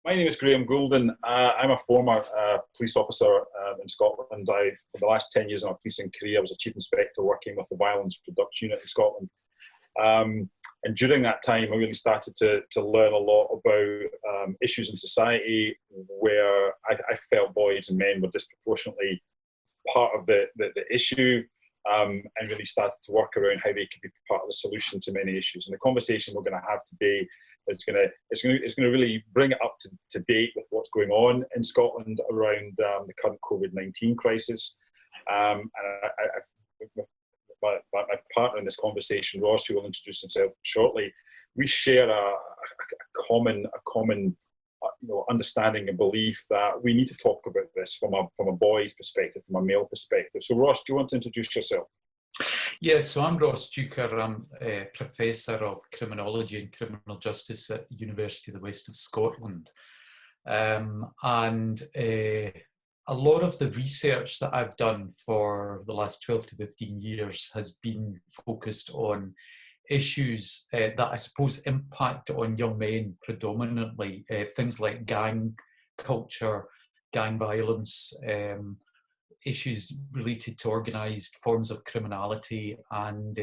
My name is Graham Goulden. I'm a former police officer in Scotland. For the last 10 years of my policing career, I was a chief inspector working with the Violence Reduction Unit in Scotland. And during that time, I really started to learn a lot about issues in society where I felt boys and men were disproportionately part of the issue, and really started to work around how they could be part of the solution to many issues. And the conversation we're going to have today is going to really bring it up to date with what's going on in Scotland around the current COVID-19 crisis. And my partner in this conversation, Ross, who will introduce himself shortly, we share a common understanding and belief that we need to talk about this from a boy's perspective, from a male perspective. So, Ross, do you want to introduce yourself? Yes, so I'm Ross Deuchar. I'm a Professor of Criminology and Criminal Justice at University of the West of Scotland. A lot of the research that I've done for the last 12 to 15 years has been focused on issues that I suppose impact on young men predominantly, things like gang culture, gang violence, issues related to organised forms of criminality, and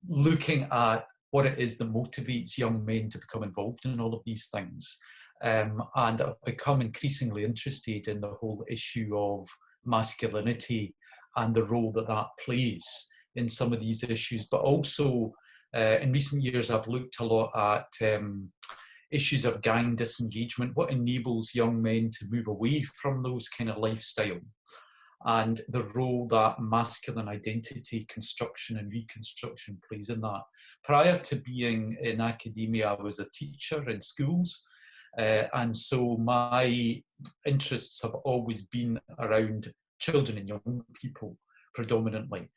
looking at what it is that motivates young men to become involved in all of these things. And I've become increasingly interested in the whole issue of masculinity and the role that that plays in some of these issues. But also, in recent years, I've looked a lot at issues of gang disengagement, what enables young men to move away from those kind of lifestyle, and the role that masculine identity construction and reconstruction plays in that. Prior to being in academia, I was a teacher in schools. And so my interests have always been around children and young people predominantly,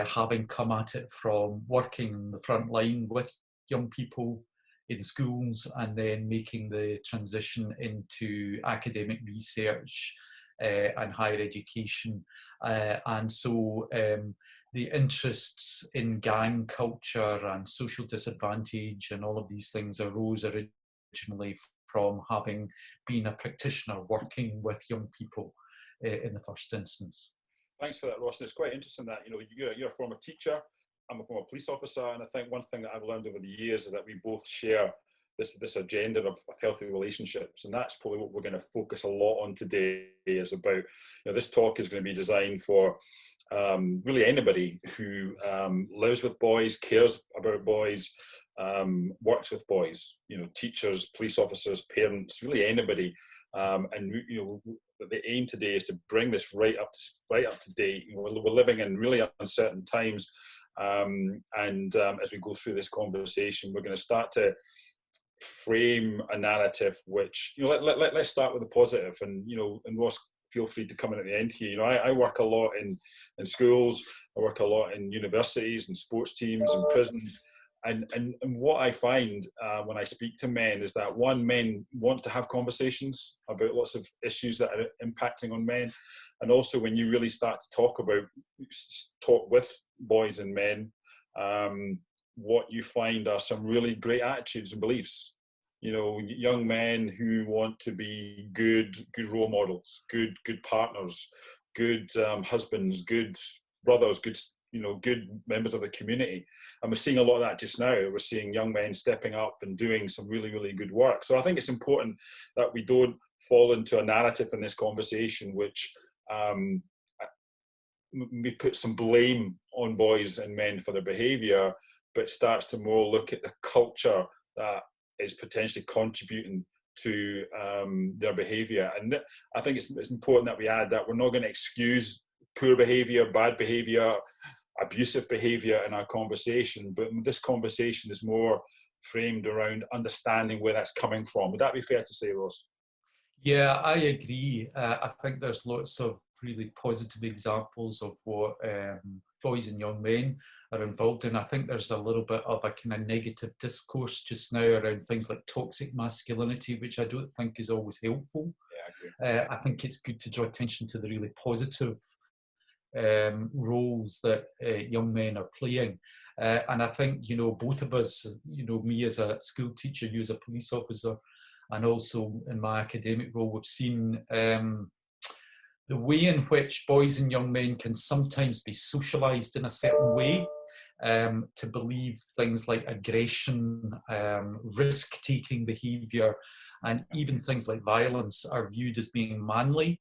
having come at it from working on the front line with young people in schools and then making the transition into academic research and higher education. And so the interests in gang culture and social disadvantage and all of these things arose originally from having been a practitioner working with young people in the first instance. Thanks for that, Ross. And it's quite interesting that you're a former teacher, I'm a former police officer, and I think one thing that I've learned over the years is that we both share this agenda of healthy relationships, and that's probably what we're going to focus a lot on today. Is about this talk is going to be designed for really anybody who lives with boys, cares about boys, works with boys, teachers, police officers, parents, really anybody. And the aim today is to bring this right up to date. We're living in really uncertain times, and as we go through this conversation, we're going to start to frame a narrative which let's start with the positive. And Ross, feel free to come in at the end here. I work a lot in schools, I work a lot in universities and sports teams and prisons. And what I find when I speak to men is that men want to have conversations about lots of issues that are impacting on men. And also when you really start to talk with boys and men, what you find are some really great attitudes and beliefs. Young men who want to be good role models, good partners, good husbands, good brothers, good members of the community. And we're seeing a lot of that just now. We're seeing young men stepping up and doing some really, really good work. So I think it's important that we don't fall into a narrative in this conversation which we put some blame on boys and men for their behaviour, but starts to more look at the culture that is potentially contributing to their behaviour. And I think it's important that we add that we're not going to excuse poor behaviour, bad behaviour, abusive behaviour in our conversation, but this conversation is more framed around understanding where that's coming from. Would that be fair to say, Ross? Yeah, I agree. I think there's lots of really positive examples of what boys and young men are involved in. I think there's a little bit of a kind of negative discourse just now around things like toxic masculinity, which I don't think is always helpful. Yeah, I agree. I think it's good to draw attention to the really positive roles that young men are playing. And I think, both of us, me as a school teacher, you as a police officer, and also in my academic role, we've seen the way in which boys and young men can sometimes be socialized in a certain way, to believe things like aggression, risk-taking behavior, and even things like violence are viewed as being manly,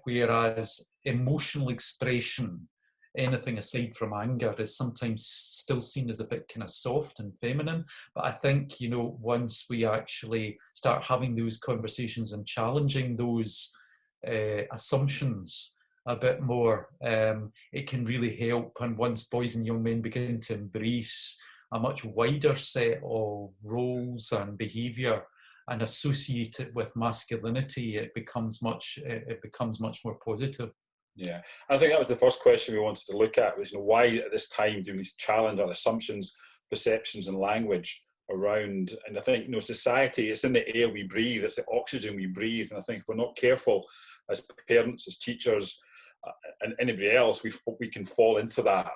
whereas emotional expression, anything aside from anger, is sometimes still seen as a bit kind of soft and feminine. But I think, you know, once we actually start having those conversations and challenging those assumptions a bit more, it can really help. And once boys and young men begin to embrace a much wider set of roles and behaviour and associate it with masculinity, it becomes much more positive. Yeah, I think that was the first question we wanted to look at, was, you know, why at this time do we challenge our assumptions, perceptions, and language around? And I think, you know, society, it's in the air we breathe, it's the oxygen we breathe, and I think if we're not careful as parents, as teachers, and anybody else, we can fall into that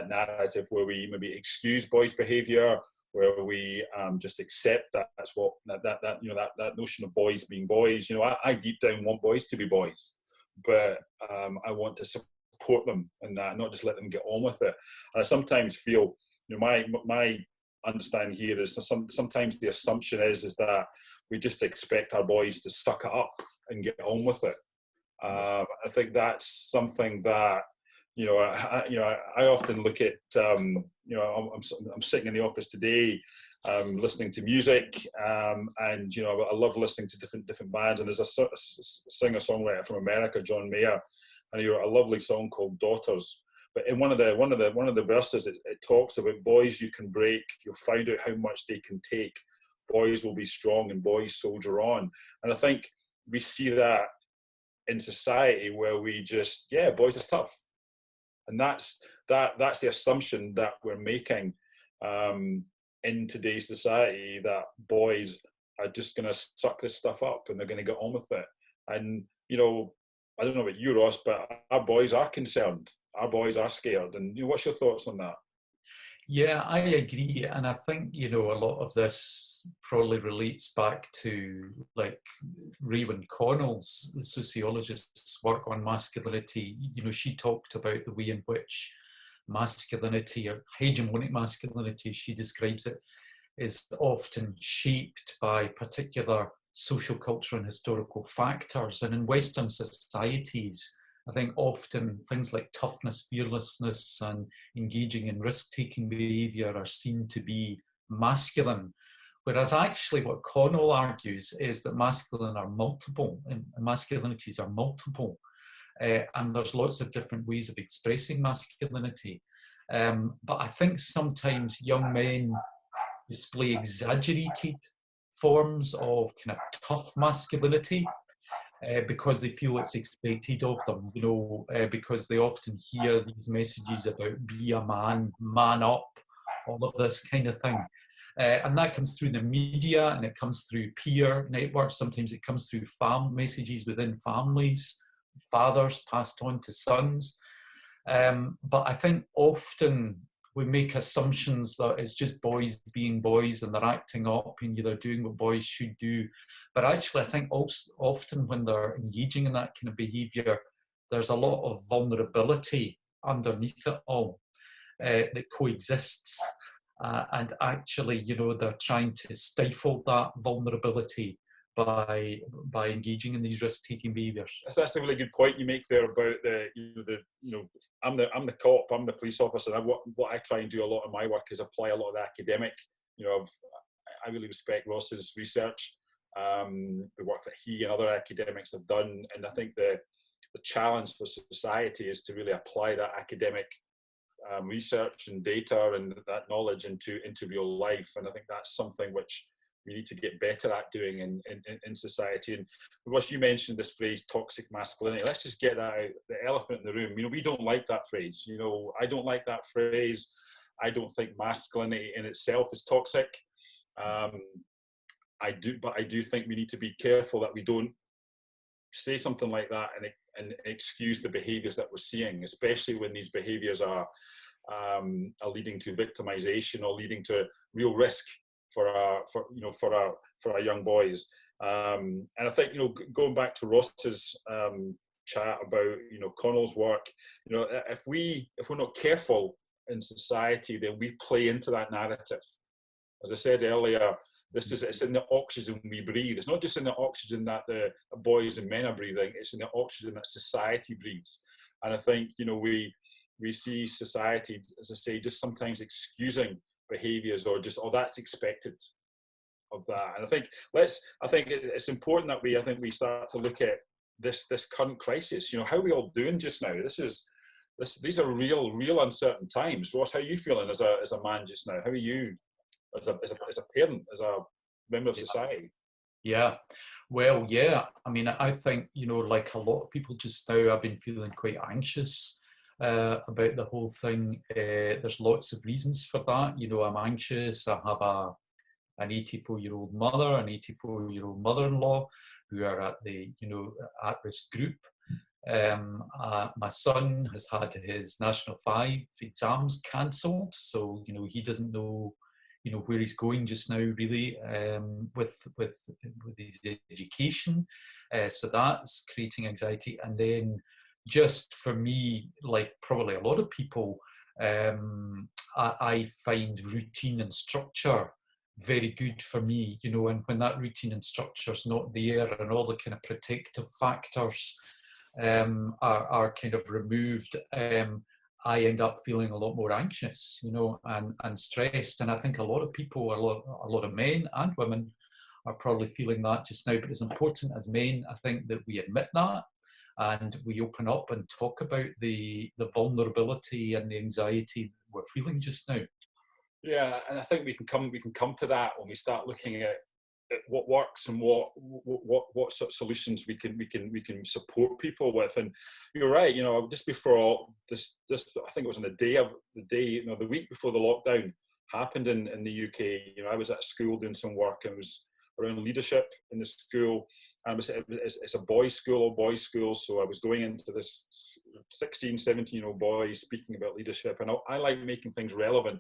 narrative where we maybe excuse boys' behaviour, where we just accept that that's what that you know, that notion of boys being boys. You know, I deep down want boys to be boys, but I want to support them in that, not just let them get on with it. And I sometimes feel, you know, my understanding here is sometimes the assumption is that we just expect our boys to suck it up and get on with it. I think that's something that, you know, I often look at, you know, I'm sitting in the office today, listening to music, and, you know, I love listening to different bands. And there's a singer-songwriter from America, John Mayer, and he wrote a lovely song called "Daughters." But in one of the verses, it talks about boys you can break. You'll find out how much they can take. Boys will be strong, and boys soldier on. And I think we see that in society where we just, yeah, boys are tough. And that's the assumption that we're making in today's society, that boys are just going to suck this stuff up and they're going to get on with it. And, you know, I don't know about you, Ross, but our boys are concerned. Our boys are scared. And, you know, what's your thoughts on that? Yeah, I agree. And I think, you know, a lot of this probably relates back to like Raewyn Connell's, the sociologist's work on masculinity. You know, she talked about the way in which masculinity, or hegemonic masculinity, she describes it, is often shaped by particular social, cultural and historical factors. And in Western societies, I think often things like toughness, fearlessness, and engaging in risk-taking behaviour are seen to be masculine. Whereas actually what Connell argues is that masculine are multiple, and masculinities are multiple. And there's lots of different ways of expressing masculinity. But I think sometimes young men display exaggerated forms of kind of tough masculinity, because they feel it's expected of them, you know, because they often hear these messages about be a man, man up, all of this kind of thing. And that comes through the media, and it comes through peer networks. Sometimes it comes through messages within families, fathers passed on to sons. But I think often we make assumptions that it's just boys being boys and they're acting up and they're doing what boys should do. But actually, I think also often when they're engaging in that kind of behaviour, there's a lot of vulnerability underneath it all that coexists. And actually, you know, they're trying to stifle that vulnerability by engaging in these risk-taking behaviours. That's a really good point you make there about I'm the cop, I'm the police officer. And what I try and do a lot of my work is apply a lot of the academic. You know, I really respect Ross's research, the work that he and other academics have done, and I think the challenge for society is to really apply that academic research and data and that knowledge into real life. And I think that's something which we need to get better at doing in society. And Ross, you mentioned this phrase, toxic masculinity. Let's just get that out, the elephant in the room. You know, we don't like that phrase. You know, I don't like that phrase. I don't think masculinity in itself is toxic. I do think we need to be careful that we don't say something like that and excuse the behaviours that we're seeing, especially when these behaviours are leading to victimization or leading to real risk for our young boys. And I think, going back to Ross's chat about, Connell's work, if we're not careful in society, then we play into that narrative. As I said earlier, it's in the oxygen we breathe. It's not just in the oxygen that the boys and men are breathing, it's in the oxygen that society breathes. And I think, we see society, as I say, just sometimes excusing behaviours or that's expected of that. And I think it's important that we start to look at this current crisis. How are we all doing just now? These are real uncertain times. Ross, how are you feeling as a man just now? How are you as a parent, as a member of society? Yeah, well, yeah. I mean, I think, like a lot of people just now, I've been feeling quite anxious about the whole thing. There's lots of reasons for that. I'm anxious. I have an 84-year-old mother, an 84-year-old mother-in-law who are at the, at-risk group. My son has had his National 5 exams cancelled, so, he doesn't know, where he's going just now, really, with his education. So that's creating anxiety. And then just for me, like probably a lot of people, I find routine and structure very good for me, and when that routine and structure is not there and all the kind of protective factors are kind of removed, I end up feeling a lot more anxious, and stressed. And I think a lot of people, a lot of men and women are probably feeling that just now. But as important as men, I think that we admit that and we open up and talk about the vulnerability and the anxiety we're feeling just now. Yeah, and I think we can come to that when we start looking at what works and what sort of solutions we can support people with. And you're right, just before this I think it was on the week before the lockdown happened in the UK. I was at school doing some work, and it was around leadership in the school, and it's a boys' school, so I was going into this 16, 17-year-old boy speaking about leadership, and I like making things relevant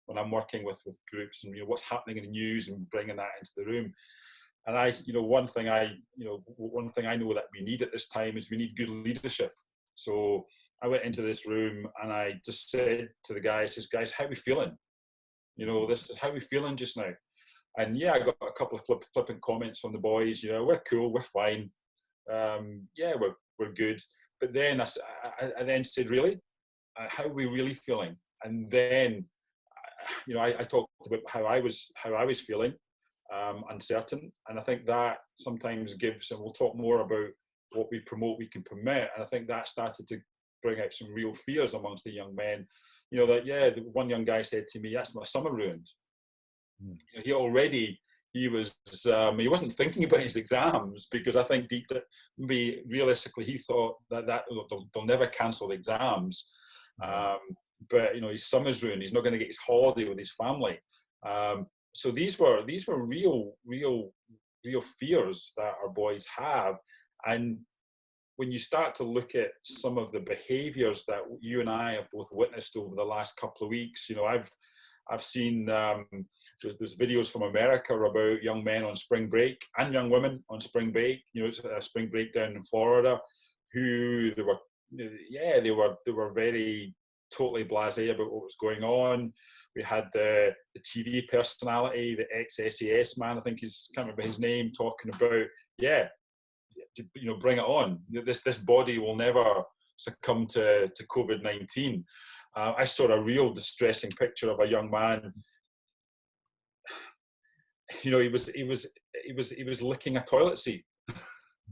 when I'm working with groups, and what's happening in the news and bringing that into the room. And one thing I know that we need at this time is we need good leadership. So I went into this room and I just said to the guys, how are we feeling? This is how we feeling just now. And yeah, I got a couple of flippant comments from the boys. We're cool, we're fine. Yeah, we're good. But then I then said, really, how are we really feeling? And then I talked about how I was feeling, uncertain, and I think that sometimes gives, and we'll talk more about what we promote, we can permit, and I think that started to bring out some real fears amongst the young men. The one young guy said to me, "That's my summer ruined." He wasn't thinking about his exams, because I think maybe realistically he thought that they'll never cancel the exams. But his summer's ruined. He's not going to get his holiday with his family. So these were real fears that our boys have. And when you start to look at some of the behaviours that you and I have both witnessed over the last couple of weeks, I've seen there's videos from America about young men on spring break and young women on spring break. It's a spring break down in Florida, who they were very totally blasé about what was going on. We had the TV personality, the ex-SAS man, I think can't remember his name, talking about, bring it on. This body will never succumb to COVID-19. I saw a real distressing picture of a young man. He was licking a toilet seat.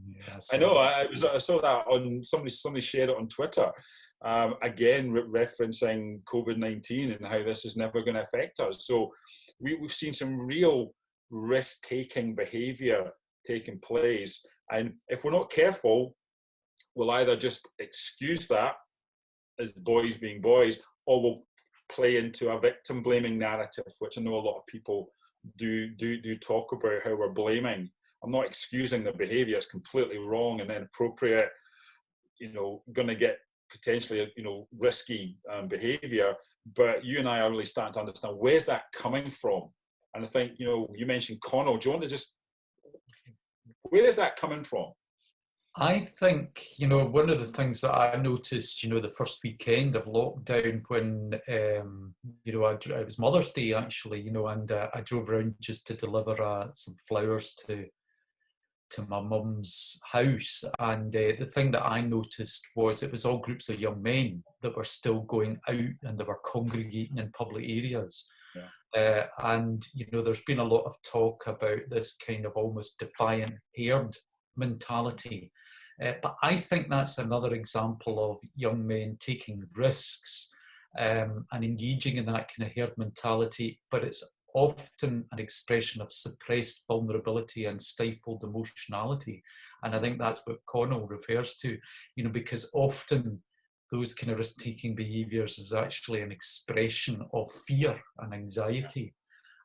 Yeah, I know. I saw that on somebody shared it on Twitter. Again, referencing COVID-19 and how this is never going to affect us. So we've seen some real risk-taking behaviour taking place, and if we're not careful, we'll either just excuse that as boys being boys, or we'll play into a victim-blaming narrative, which I know a lot of people do talk about, how we're blaming. I'm not excusing the behaviour; it's completely wrong and inappropriate. Going to get potentially, risky behaviour. But you and I are really starting to understand, where's that coming from? And I think, you know, you mentioned Connell. Do you want to just, where is that coming from? I think, you know, one of the things that I noticed, you know, the first weekend of lockdown when, you know, it was Mother's Day actually, you know, and I drove around just to deliver some flowers to my mum's house. And the thing that I noticed was it was all groups of young men that were still going out and they were congregating in public areas. Yeah. And, you know, there's been a lot of talk about this kind of almost defiant herd mentality. But I think that's another example of young men taking risks and engaging in that kind of herd mentality, but it's often an expression of suppressed vulnerability and stifled emotionality. And I think that's what Connell refers to, you know, because often those kind of risk-taking behaviours is actually an expression of fear and anxiety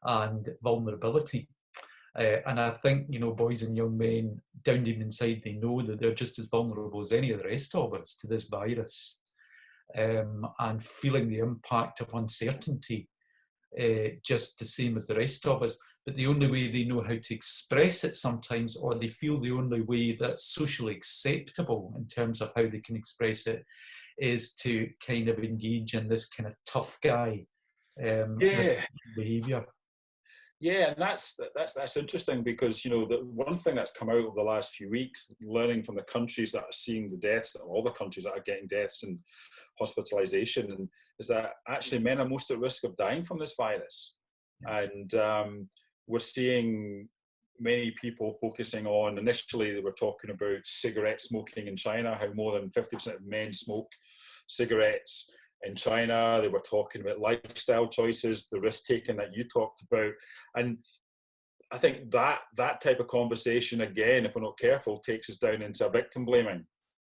and vulnerability. And I think, you know, boys and young men down deep inside, they know that they're just as vulnerable as any of the rest of us to this virus, and feeling the impact of uncertainty just the same as the rest of us. But the only way they know how to express it sometimes, or they feel the only way that's socially acceptable in terms of how they can express it, is to kind of engage in this kind of tough guy behaviour. Yeah, and that's interesting because, you know, the one thing that's come out over the last few weeks, learning from the countries that are seeing the deaths, all the countries that are getting deaths and hospitalisation, and is that actually men are most at risk of dying from this virus. And we're seeing many people focusing on, initially they were talking about cigarette smoking in China, how more than 50% of men smoke cigarettes in China. They were talking about lifestyle choices, the risk taking that you talked about. And I think that type of conversation, again, if we're not careful, takes us down into a victim blaming.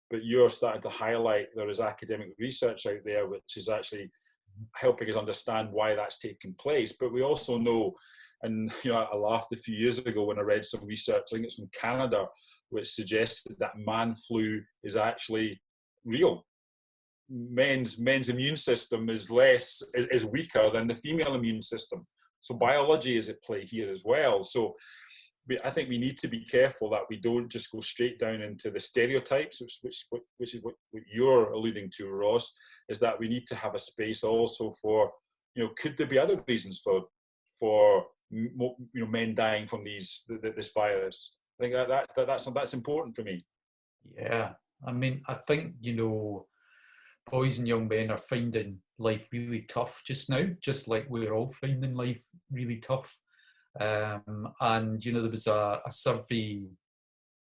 But you're starting to highlight there is academic research out there which is actually helping us understand why that's taking place. But we also know, and you know, I laughed a few years ago when I read some research, I think it's from Canada, which suggested that man flu is actually real. Men's immune system is weaker than the female immune system. So biology is at play here as well. So I think we need to be careful that we don't just go straight down into the stereotypes, which is what you're alluding to, Ross, is that we need to have a space also for, you know, could there be other reasons for you know, men dying from this virus? I think that's important for me. Yeah, I mean, I think, you know, boys and young men are finding life really tough just now, just like we're all finding life really tough. And, you know, there was a survey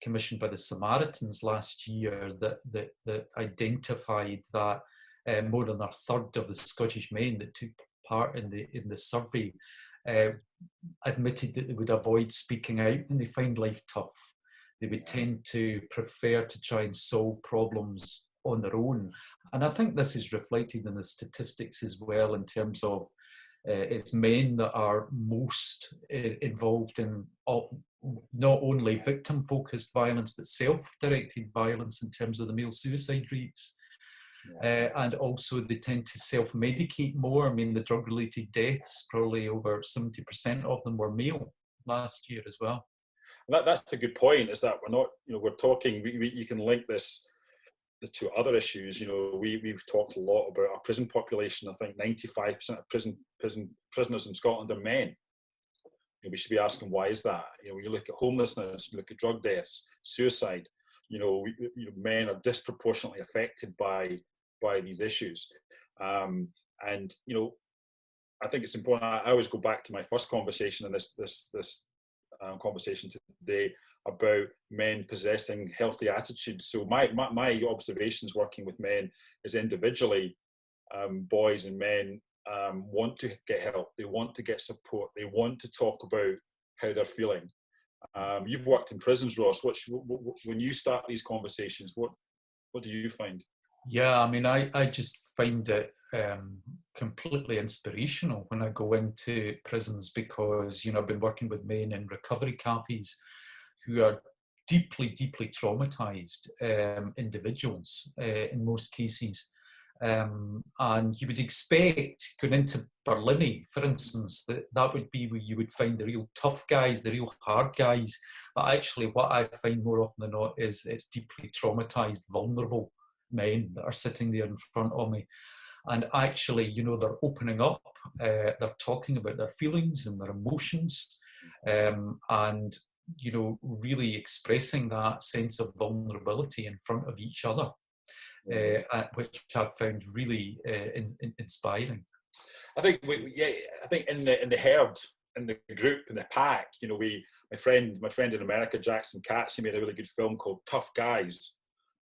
commissioned by the Samaritans last year that identified that more than a third of the Scottish men that took part in the survey admitted that they would avoid speaking out when they find life tough. They would tend to prefer to try and solve problems on their own. And I think this is reflected in the statistics as well, in terms of it's men that are most involved in not only victim-focused violence, but self-directed violence in terms of the male suicide rates. And also they tend to self-medicate more. I mean, the drug-related deaths, probably over 70% of them were male last year as well. That's a good point, is that we're not, you know, we're talking, you can link this to other issues. You know, we've talked a lot about our prison population. I think 95% of prisoners in Scotland are men. You know, we should be asking, why is that? You know, you look at homelessness, you look at drug deaths, suicide, you know, men are disproportionately affected by these issues. And, you know, I think it's important. I always go back to my first conversation in this conversation today about men possessing healthy attitudes. So my observations working with men is individually, boys and men want to get help. They want to get support. They want to talk about how they're feeling. You've worked in prisons, Ross. When you start these conversations, what do you find? Yeah, I mean, I just find it completely inspirational when I go into prisons, because, you know, I've been working with men in recovery cafes who are deeply, deeply traumatized individuals in most cases. And you would expect, going into Berlin, for instance, that would be where you would find the real tough guys, the real hard guys. But actually, what I find more often than not is it's deeply traumatized, vulnerable men that are sitting there in front of me. And actually, they're opening up, they're talking about their feelings and their emotions, and, really expressing that sense of vulnerability in front of each other. Which I've found really inspiring. I think I think in the herd, in the group, in the pack, my friend in America, Jackson Katz, he made a really good film called Tough Guys,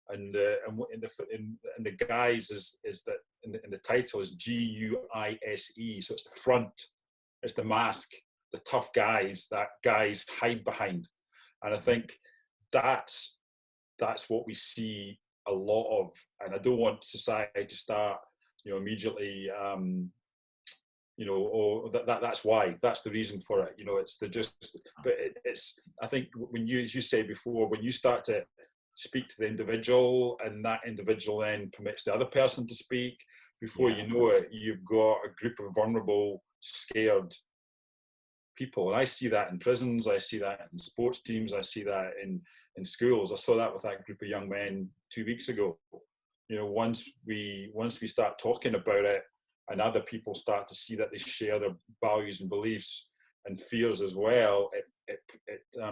and the guys is that in the title is GUISE, so it's the front, it's the mask, the tough guys that guys hide behind, and I think that's what we see a lot of, and I don't want society to start, immediately, that's why, that's the reason for it. It's but it's. I think when as you said before, when you start to speak to the individual, and that individual then permits the other person to speak, before you know it, you've got a group of vulnerable, scared people. And I see that in prisons, I see that in sports teams, I see that in schools. I saw that with that group of young men 2 weeks ago. Once we start talking about it, and other people start to see that they share their values and beliefs and fears as well, it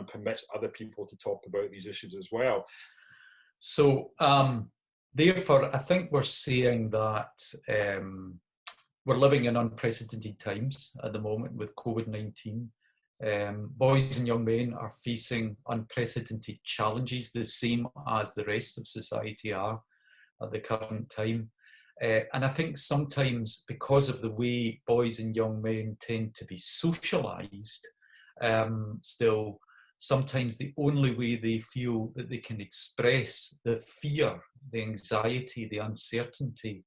permits other people to talk about these issues as well. So therefore, I think we're seeing that we're living in unprecedented times at the moment with COVID-19. Boys and young men are facing unprecedented challenges, the same as the rest of society are at the current time. And I think sometimes, because of the way boys and young men tend to be socialised, still, sometimes the only way they feel that they can express the fear, the anxiety, the uncertainty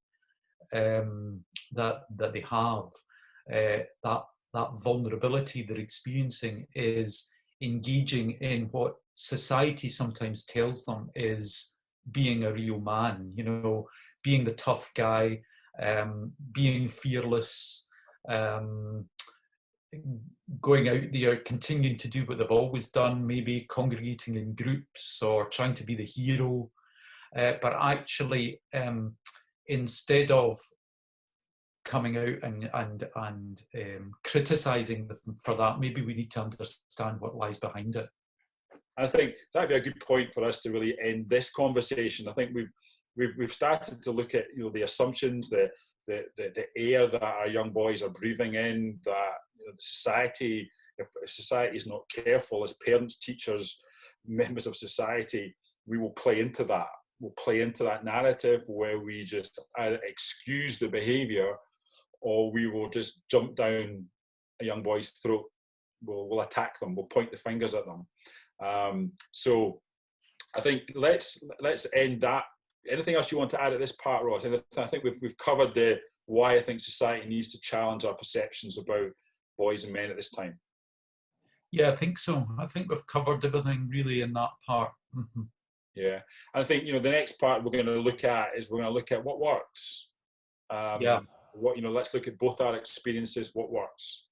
that they have, that vulnerability they're experiencing, is engaging in what society sometimes tells them is being a real man, being the tough guy, being fearless, going out there, continuing to do what they've always done, maybe congregating in groups or trying to be the hero. But actually, instead of coming out and criticising them for that, maybe we need to understand what lies behind it. I think that'd be a good point for us to really end this conversation. I think we've started to look at the assumptions, the air that our young boys are breathing in, that society, if society is not careful, as parents, teachers, members of society, we will play into that. We'll play into that narrative where we just either excuse the behaviour, or we will just jump down a young boy's throat. We'll attack them. We'll point the fingers at them. So I think let's end that. Anything else you want to add at this part, Ross? And I think we've covered why I think society needs to challenge our perceptions about boys and men at this time. Yeah, I think so. I think we've covered everything really in that part. Mm-hmm. Yeah, and I think the next part we're going to look at what works. Let's look at both our experiences. What works?